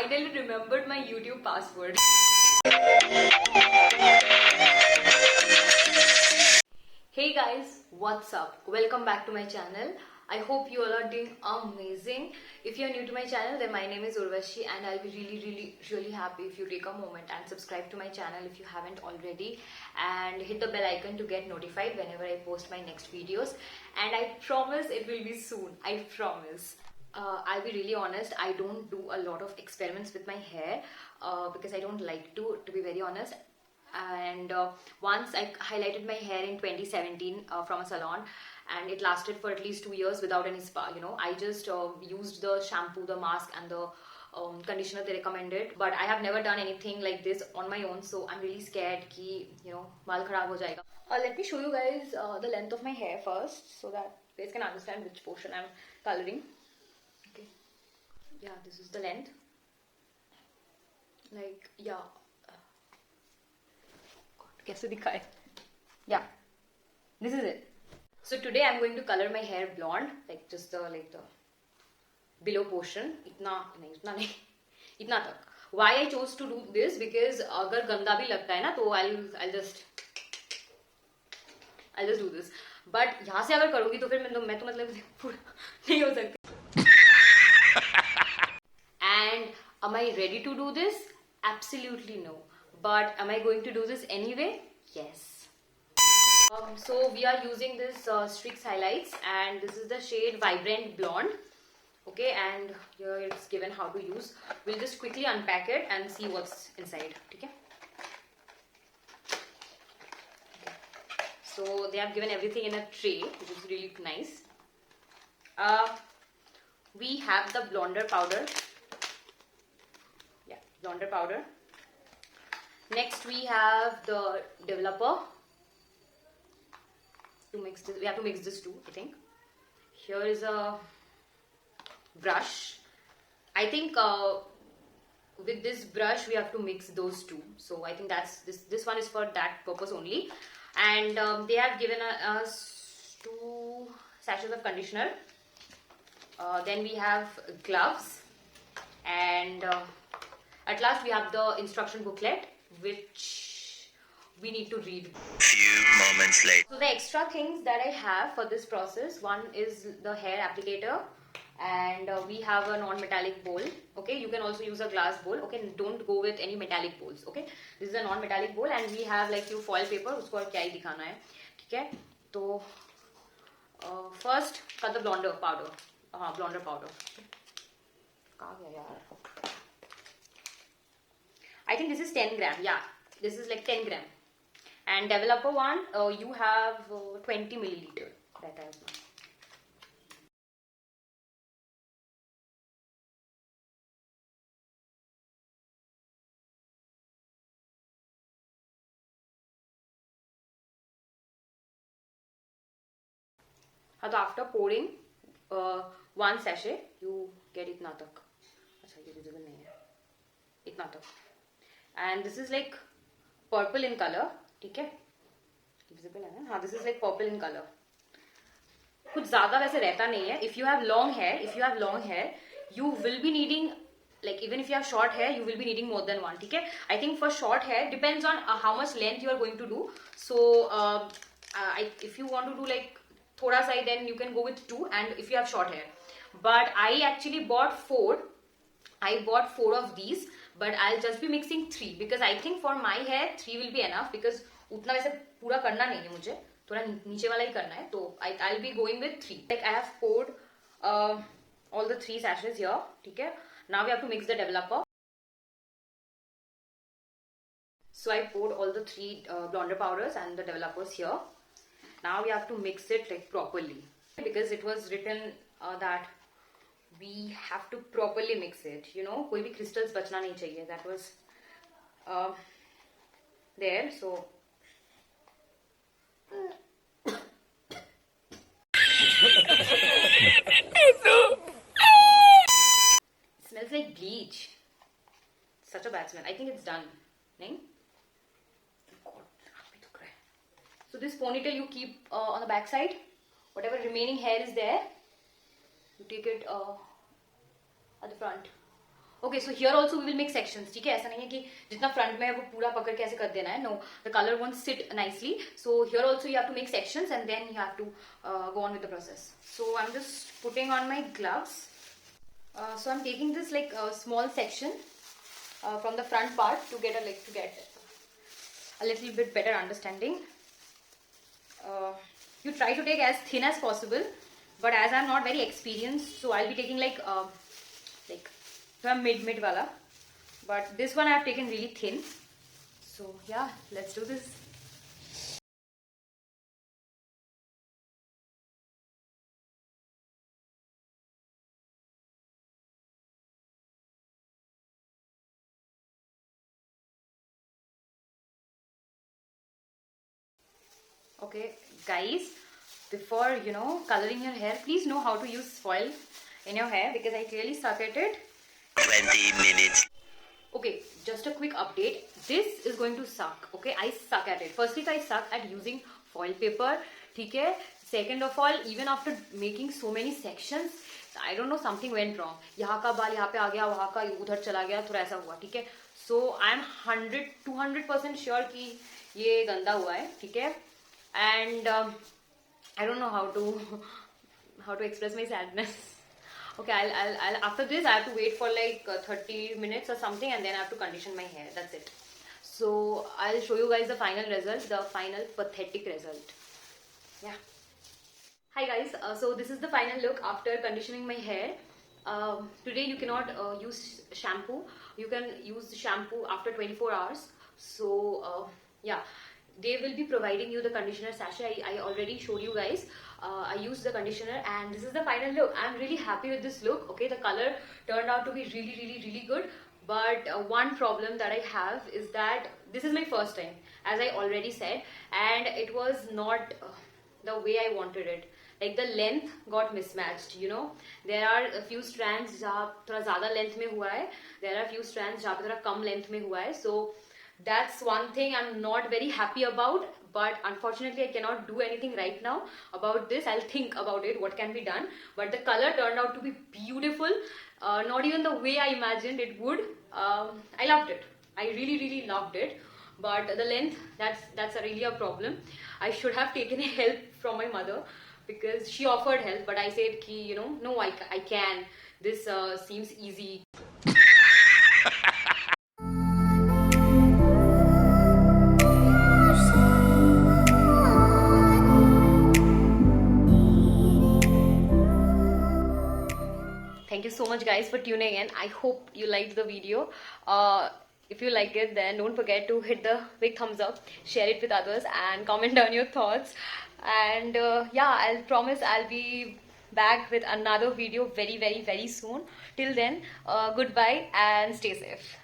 finally remembered my YouTube password. Hey guys, what's up? Welcome back to my channel. I hope you all are doing amazing. If you are new to my channel, then my name is Urvashi and I'll be really happy if you take a moment and subscribe to my channel if you haven't already, and hit the bell icon to get notified whenever I post my next videos. And I promise it will be soon. I promise. I'll be really honest, I don't do a lot of experiments with my hair because I don't like to be very honest. And once I highlighted my hair in 2017 from a salon, and it lasted for at least 2 years without any spa. I just used the shampoo, the mask and the conditioner they recommended, but I have never done anything like this on my own, so I'm really scared ki baal kharab ho jayega. Let me show you guys the length of my hair first so that you guys can understand which portion I'm coloring. Okay, yeah, this is the length, like, yeah. कैसे दिखाए? Yeah, this is it. So today I'm going to color my hair blonde, like just the below portion, itna nahi, itna tak. Why I chose to do this? Because अगर गंदा भी लगता है ना तो I'll just do this. But यहाँ से अगर करूँगी तो फिर मैं तो मतलब नहीं हो सकती. And am I ready to do this? Absolutely no. But am I going to do this anyway? Yes. So we are using this Strix highlights, and this is the shade Vibrant Blonde. Okay, and here it's given how to use. We'll just quickly unpack it and see what's inside. Okay. So they have given everything in a tray, which is really nice. We have the blonder powder. Yeah, blonder powder. Next we have the developer. To mix this, we have to mix this too, I think. Here is a brush. I think with this brush we have to mix those two. So I think that's this one is for that purpose only. And they have given us 2 sachets of conditioner. Then we have gloves, and at last we have the instruction booklet, which we need to read. Few moments later. So the extra things that I have for this process, one is the hair applicator, and we have a non-metallic bowl. Okay, you can also use a glass bowl. Okay, don't go with any metallic bowls. Okay, this is a non-metallic bowl, and we have like few foil paper. उसको और क्या ही दिखाना है, ठीक है? तो first cut the blonder powder. Blonder powder. कहाँ गया यार? I think this is 10 gram. Yeah, this is like 10 gram. And developer one, you have 20 milliliter. That I have now. तो after pouring 1 sachet, you get इतना तक. अच्छा ये visible नहीं है. इतना तक. And this is like purple in color. ठीक है, visible है ना? हाँ, this is like purple in color. कुछ ज़्यादा वैसे रहता नहीं है. If you have long hair, you will be needing, like even if you have short hair, you will be needing more than one. ठीक है? I think for short hair depends on how much length you are going to do. So if you want to do like थोड़ा सा, then you can go with 2. And if you have short hair, but I actually bought 4. I bought 4 of these. But I'll just be mixing 3 because I think for my hair 3 will be enough, because उतना वैसे पूरा करना नहीं है मुझे, थोड़ा नीचे वाला ही करना है, तो I'll be going with 3. Like I have poured all the 3 sachets here, ठीक है? Now we have to mix the developer. So I poured all the 3 blonder powders and the developers here. Now we have to mix it like properly, because it was written that we have to properly mix it. कोई भी crystals बचना नहीं चाहिए. That was there. So it smells like bleach. Such a bad smell. I think it's done. नहीं? So this ponytail you keep on the back side. Whatever remaining hair is there, you take it at the front. Okay, so here also we will make sections. ठीक है, ऐसा नहीं है कि जितना front में है वो पूरा पकड़ के ऐसे कर देना है. No, the color won't sit nicely. So here also you have to make sections and then you have to go on with the process. So I'm just putting on my gloves. So I'm taking this like a small section from the front part to get a little bit better understanding. You try to take as thin as possible, but as I'm not very experienced, so I'll be taking like mid wala. But this one I have taken really thin. So yeah, let's do this. Okay, guys, before coloring your hair, please know how to use foil in your hair because I clearly suck at it. 20 minutes. Okay, just a quick update. This is going to suck. Okay, I suck at it. Firstly, I suck at using foil paper. ठीक है. Second of all, even after making so many sections, I don't know, something went wrong. यहाँ का बाल यहाँ पे आ गया, वहाँ का उधर चला गया, थोड़ा ऐसा हुआ. ठीक है. So I am 200% sure कि ये गंदा हुआ है. ठीक है. And I don't know how to express my sadness. Okay, I'll after this I have to wait for like 30 minutes or something, and then I have to condition my hair. That's it. So I'll show you guys the final result, the final pathetic result. Yeah. Hi guys. So this is the final look after conditioning my hair. Today you cannot use shampoo. You can use shampoo after 24 hours. So yeah. They will be providing you the conditioner sachet. I already showed you guys. I used the conditioner and this is the final look. I'm really happy with this look. Okay, the color turned out to be really good. But one problem that I have is that this is my first time, as I already said, and it was not the way I wanted it. Like the length got mismatched. There are a few strands जहाँ थोड़ा ज़्यादा length में हुआ है. There are a few strands जहाँ पे थोड़ा कम length में हुआ है. So that's one thing I'm not very happy about, but unfortunately I cannot do anything right now about this. I'll think about it, what can be done. But the color turned out to be beautiful, not even the way I imagined it would. I loved it. I really loved it. But the length, that's really a problem. I should have taken help from my mother because she offered help, but I said ki, no, I can. This seems easy. Thank you so much guys for tuning in. I hope you liked the video. If you like it, then don't forget to hit the big thumbs up, share it with others, and comment down your thoughts. And yeah, I'll promise I'll be back with another video very soon. Till then, goodbye and stay safe.